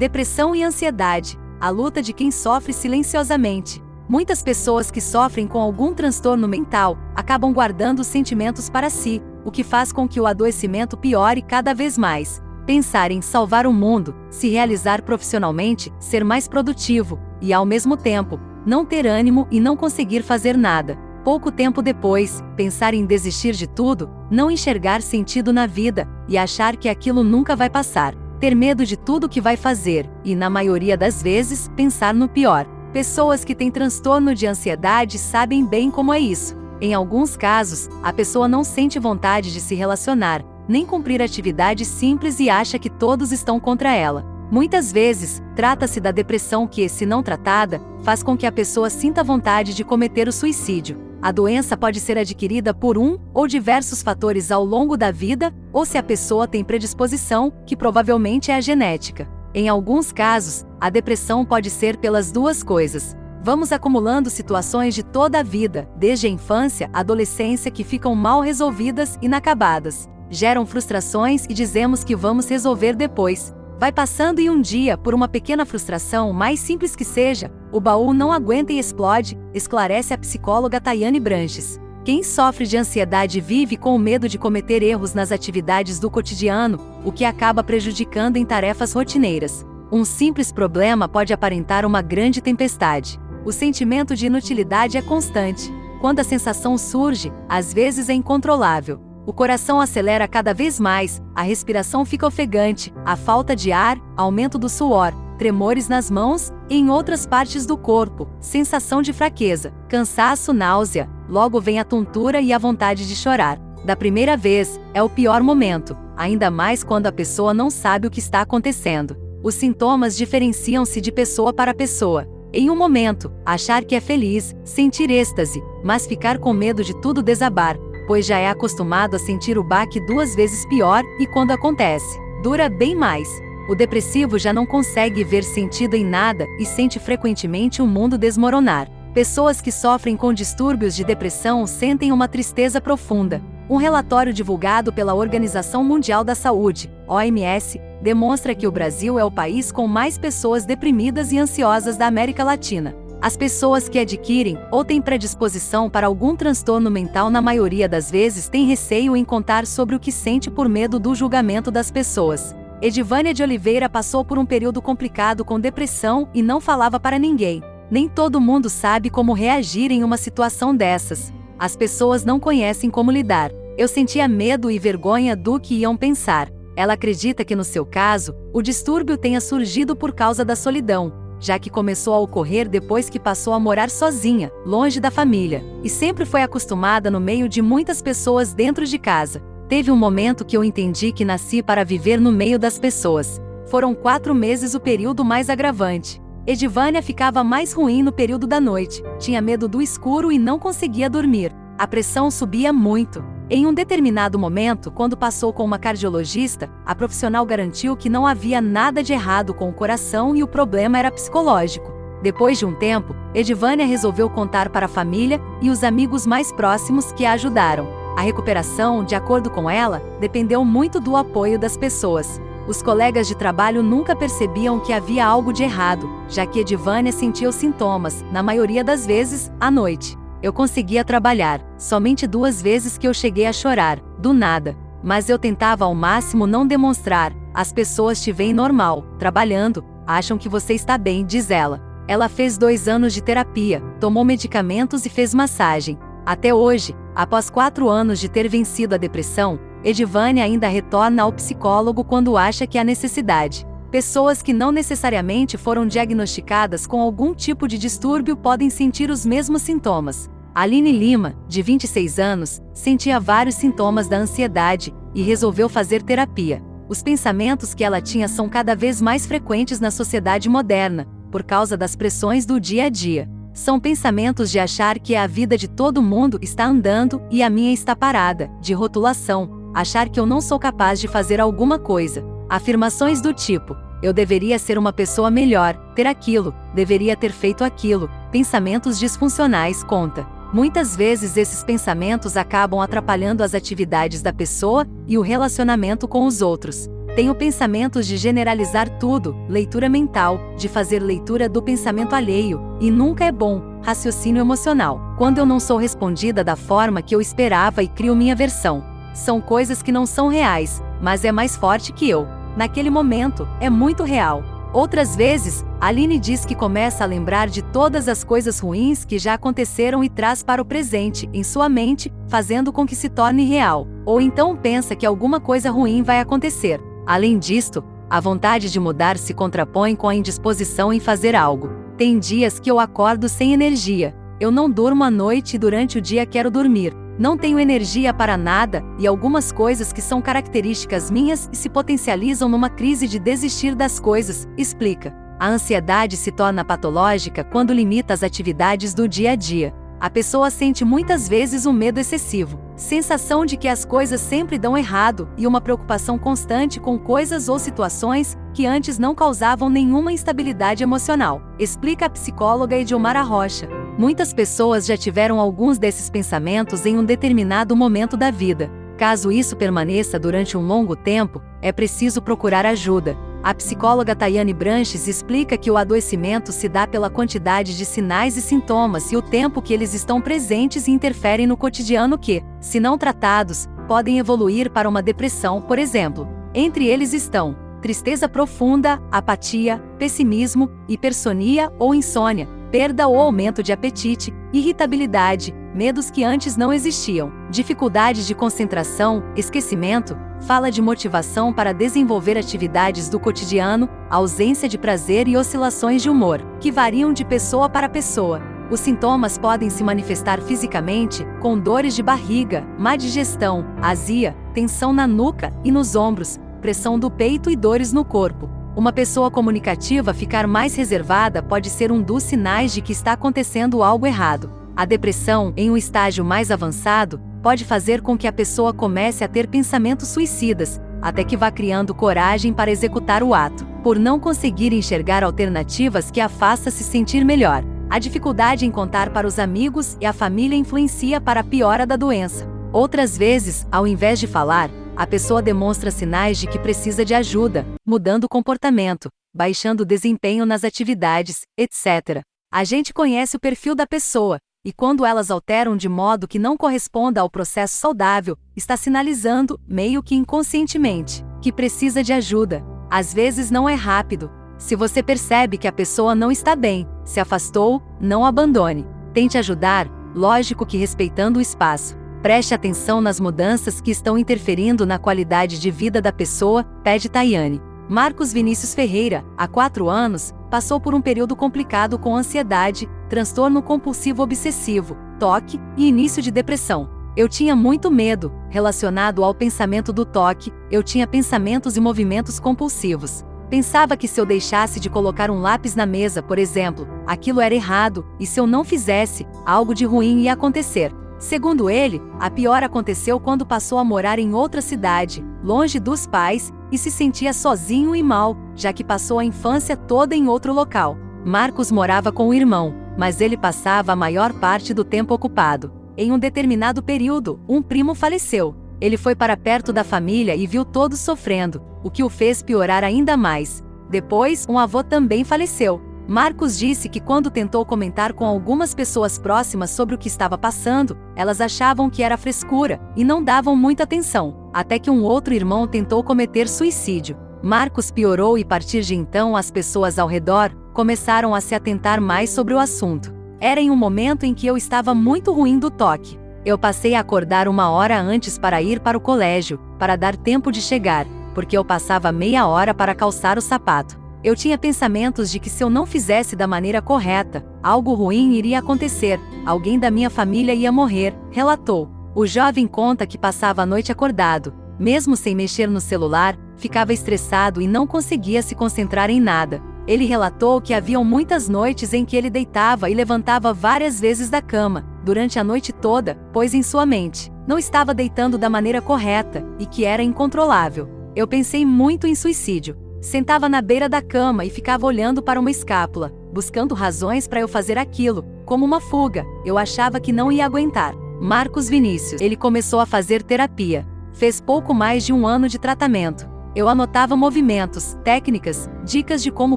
Depressão e ansiedade, a luta de quem sofre silenciosamente. Muitas pessoas que sofrem com algum transtorno mental acabam guardando os sentimentos para si, o que faz com que o adoecimento piore cada vez mais. Pensar em salvar o mundo, se realizar profissionalmente, ser mais produtivo, e ao mesmo tempo, não ter ânimo e não conseguir fazer nada. Pouco tempo depois, pensar em desistir de tudo, não enxergar sentido na vida, e achar que aquilo nunca vai passar. Ter medo de tudo que vai fazer, e na maioria das vezes, pensar no pior. Pessoas que têm transtorno de ansiedade sabem bem como é isso. Em alguns casos, a pessoa não sente vontade de se relacionar, nem cumprir atividades simples e acha que todos estão contra ela. Muitas vezes, trata-se da depressão que, se não tratada, faz com que a pessoa sinta vontade de cometer o suicídio. A doença pode ser adquirida por um ou diversos fatores ao longo da vida, ou se a pessoa tem predisposição, que provavelmente é a genética. Em alguns casos, a depressão pode ser pelas duas coisas. Vamos acumulando situações de toda a vida, desde a infância à adolescência, que ficam mal resolvidas e inacabadas. Geram frustrações e dizemos que vamos resolver depois. Vai passando e um dia, por uma pequena frustração, mais simples que seja, o baú não aguenta e explode, esclarece a psicóloga Tayane Branches. Quem sofre de ansiedade vive com o medo de cometer erros nas atividades do cotidiano, o que acaba prejudicando em tarefas rotineiras. Um simples problema pode aparentar uma grande tempestade. O sentimento de inutilidade é constante. Quando a sensação surge, às vezes é incontrolável. O coração acelera cada vez mais, a respiração fica ofegante, a falta de ar, aumento do suor, tremores nas mãos e em outras partes do corpo, sensação de fraqueza, cansaço, náusea, logo vem a tontura e a vontade de chorar. Da primeira vez, é o pior momento, ainda mais quando a pessoa não sabe o que está acontecendo. Os sintomas diferenciam-se de pessoa para pessoa. Em um momento, achar que é feliz, sentir êxtase, mas ficar com medo de tudo desabar, pois já é acostumado a sentir o baque 2 vezes pior, e quando acontece, dura bem mais. O depressivo já não consegue ver sentido em nada e sente frequentemente o mundo desmoronar. Pessoas que sofrem com distúrbios de depressão sentem uma tristeza profunda. Um relatório divulgado pela Organização Mundial da Saúde, OMS, demonstra que o Brasil é o país com mais pessoas deprimidas e ansiosas da América Latina. As pessoas que adquirem ou têm predisposição para algum transtorno mental na maioria das vezes têm receio em contar sobre o que sente por medo do julgamento das pessoas. Edivânia de Oliveira passou por um período complicado com depressão e não falava para ninguém. Nem todo mundo sabe como reagir em uma situação dessas. As pessoas não conhecem como lidar. Eu sentia medo e vergonha do que iam pensar. Ela acredita que no seu caso, o distúrbio tenha surgido por causa da solidão, já que começou a ocorrer depois que passou a morar sozinha, longe da família, e sempre foi acostumada no meio de muitas pessoas dentro de casa. Teve um momento que eu entendi que nasci para viver no meio das pessoas. Foram 4 meses o período mais agravante. Edivânia ficava mais ruim no período da noite, tinha medo do escuro e não conseguia dormir. A pressão subia muito. Em um determinado momento, quando passou com uma cardiologista, a profissional garantiu que não havia nada de errado com o coração e o problema era psicológico. Depois de um tempo, Edivânia resolveu contar para a família e os amigos mais próximos que a ajudaram. A recuperação, de acordo com ela, dependeu muito do apoio das pessoas. Os colegas de trabalho nunca percebiam que havia algo de errado, já que Edivânia sentia os sintomas, na maioria das vezes, à noite. Eu conseguia trabalhar, somente 2 vezes que eu cheguei a chorar, do nada. Mas eu tentava ao máximo não demonstrar. As pessoas te veem normal, trabalhando, acham que você está bem, diz ela. Ela fez 2 anos de terapia, tomou medicamentos e fez massagem. Até hoje, após 4 anos de ter vencido a depressão, Edivânia ainda retorna ao psicólogo quando acha que há necessidade. Pessoas que não necessariamente foram diagnosticadas com algum tipo de distúrbio podem sentir os mesmos sintomas. Aline Lima, de 26 anos, sentia vários sintomas da ansiedade e resolveu fazer terapia. Os pensamentos que ela tinha são cada vez mais frequentes na sociedade moderna, por causa das pressões do dia a dia. São pensamentos de achar que a vida de todo mundo está andando e a minha está parada, de rotulação, achar que eu não sou capaz de fazer alguma coisa. Afirmações do tipo, eu deveria ser uma pessoa melhor, ter aquilo, deveria ter feito aquilo, pensamentos disfuncionais, conta. Muitas vezes esses pensamentos acabam atrapalhando as atividades da pessoa e o relacionamento com os outros. Tenho pensamentos de generalizar tudo, leitura mental, de fazer leitura do pensamento alheio, e nunca é bom, raciocínio emocional. Quando eu não sou respondida da forma que eu esperava e crio minha versão. São coisas que não são reais, mas é mais forte que eu. Naquele momento, é muito real. Outras vezes, Aline diz que começa a lembrar de todas as coisas ruins que já aconteceram e traz para o presente, em sua mente, fazendo com que se torne real. Ou então pensa que alguma coisa ruim vai acontecer. Além disto, a vontade de mudar se contrapõe com a indisposição em fazer algo. Tem dias que eu acordo sem energia. Eu não durmo à noite e durante o dia quero dormir. Não tenho energia para nada, e algumas coisas que são características minhas se potencializam numa crise de desistir das coisas, explica. A ansiedade se torna patológica quando limita as atividades do dia a dia. A pessoa sente muitas vezes um medo excessivo, sensação de que as coisas sempre dão errado e uma preocupação constante com coisas ou situações que antes não causavam nenhuma instabilidade emocional, explica a psicóloga Edilmara Rocha. Muitas pessoas já tiveram alguns desses pensamentos em um determinado momento da vida. Caso isso permaneça durante um longo tempo, é preciso procurar ajuda. A psicóloga Tayane Branches explica que o adoecimento se dá pela quantidade de sinais e sintomas e o tempo que eles estão presentes e interferem no cotidiano que, se não tratados, podem evoluir para uma depressão, por exemplo. Entre eles estão tristeza profunda, apatia, pessimismo, hipersonia ou insônia, perda ou aumento de apetite, irritabilidade, medos que antes não existiam, dificuldade de concentração, esquecimento, falta de motivação para desenvolver atividades do cotidiano, ausência de prazer e oscilações de humor, que variam de pessoa para pessoa. Os sintomas podem se manifestar fisicamente, com dores de barriga, má digestão, azia, tensão na nuca e nos ombros, pressão do peito e dores no corpo. Uma pessoa comunicativa ficar mais reservada pode ser um dos sinais de que está acontecendo algo errado. A depressão, em um estágio mais avançado, pode fazer com que a pessoa comece a ter pensamentos suicidas, até que vá criando coragem para executar o ato, por não conseguir enxergar alternativas que a faça se sentir melhor. A dificuldade em contar para os amigos e a família influencia para a piora da doença. Outras vezes, ao invés de falar, a pessoa demonstra sinais de que precisa de ajuda, mudando o comportamento, baixando o desempenho nas atividades, etc. A gente conhece o perfil da pessoa, e quando elas alteram de modo que não corresponda ao processo saudável, está sinalizando, meio que inconscientemente, que precisa de ajuda. Às vezes não é rápido. Se você percebe que a pessoa não está bem, se afastou, não abandone. Tente ajudar, lógico que respeitando o espaço. Preste atenção nas mudanças que estão interferindo na qualidade de vida da pessoa, pede Tayane. Marcos Vinícius Ferreira, há 4 anos, passou por um período complicado com ansiedade, transtorno compulsivo obsessivo, toque e início de depressão. Eu tinha muito medo, relacionado ao pensamento do toque, eu tinha pensamentos e movimentos compulsivos. Pensava que se eu deixasse de colocar um lápis na mesa, por exemplo, aquilo era errado, e se eu não fizesse, algo de ruim ia acontecer. Segundo ele, a pior aconteceu quando passou a morar em outra cidade, longe dos pais, e se sentia sozinho e mal, já que passou a infância toda em outro local. Marcos morava com o irmão, mas ele passava a maior parte do tempo ocupado. Em um determinado período, um primo faleceu. Ele foi para perto da família e viu todos sofrendo, o que o fez piorar ainda mais. Depois, um avô também faleceu. Marcos disse que quando tentou comentar com algumas pessoas próximas sobre o que estava passando, elas achavam que era frescura, e não davam muita atenção, até que um outro irmão tentou cometer suicídio. Marcos piorou e a partir de então as pessoas ao redor começaram a se atentar mais sobre o assunto. Era em um momento em que eu estava muito ruim do toque. Eu passei a acordar 1 hora antes para ir para o colégio, para dar tempo de chegar, porque eu passava meia hora para calçar o sapato. Eu tinha pensamentos de que se eu não fizesse da maneira correta, algo ruim iria acontecer, alguém da minha família ia morrer, relatou. O jovem conta que passava a noite acordado, mesmo sem mexer no celular, ficava estressado e não conseguia se concentrar em nada. Ele relatou que haviam muitas noites em que ele deitava e levantava várias vezes da cama, durante a noite toda, pois em sua mente, não estava deitando da maneira correta, e que era incontrolável. Eu pensei muito em suicídio. Sentava na beira da cama e ficava olhando para uma escápula, buscando razões para eu fazer aquilo, como uma fuga. Eu achava que não ia aguentar. Marcos Vinícius. Ele começou a fazer terapia. Fez pouco mais de 1 ano de tratamento. Eu anotava movimentos, técnicas, dicas de como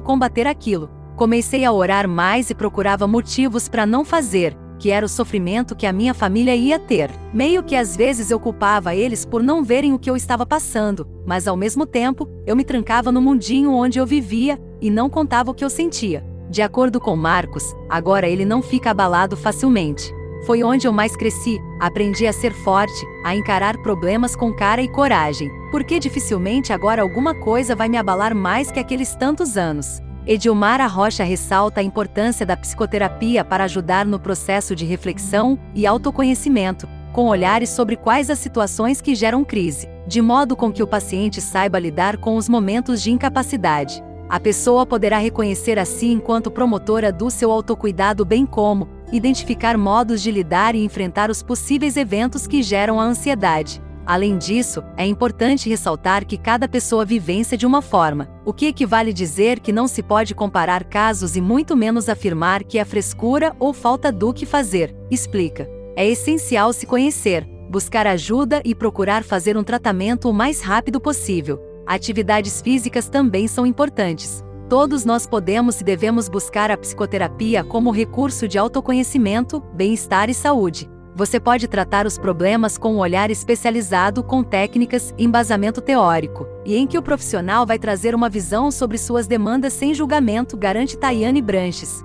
combater aquilo. Comecei a orar mais e procurava motivos para não fazer, que era o sofrimento que a minha família ia ter. Meio que às vezes eu culpava eles por não verem o que eu estava passando, mas ao mesmo tempo, eu me trancava no mundinho onde eu vivia e não contava o que eu sentia. De acordo com Marcos, agora ele não fica abalado facilmente. Foi onde eu mais cresci, aprendi a ser forte, a encarar problemas com cara e coragem, porque dificilmente agora alguma coisa vai me abalar mais que aqueles tantos anos. Edilmara Rocha ressalta a importância da psicoterapia para ajudar no processo de reflexão e autoconhecimento, com olhares sobre quais as situações que geram crise, de modo com que o paciente saiba lidar com os momentos de incapacidade. A pessoa poderá reconhecer a si enquanto promotora do seu autocuidado, bem como identificar modos de lidar e enfrentar os possíveis eventos que geram a ansiedade. Além disso, é importante ressaltar que cada pessoa vivencia de uma forma, o que equivale dizer que não se pode comparar casos e muito menos afirmar que é frescura ou falta do que fazer, explica. É essencial se conhecer, buscar ajuda e procurar fazer um tratamento o mais rápido possível. Atividades físicas também são importantes. Todos nós podemos e devemos buscar a psicoterapia como recurso de autoconhecimento, bem-estar e saúde. Você pode tratar os problemas com um olhar especializado com técnicas e embasamento teórico, e em que o profissional vai trazer uma visão sobre suas demandas sem julgamento, garante Tayane Branches.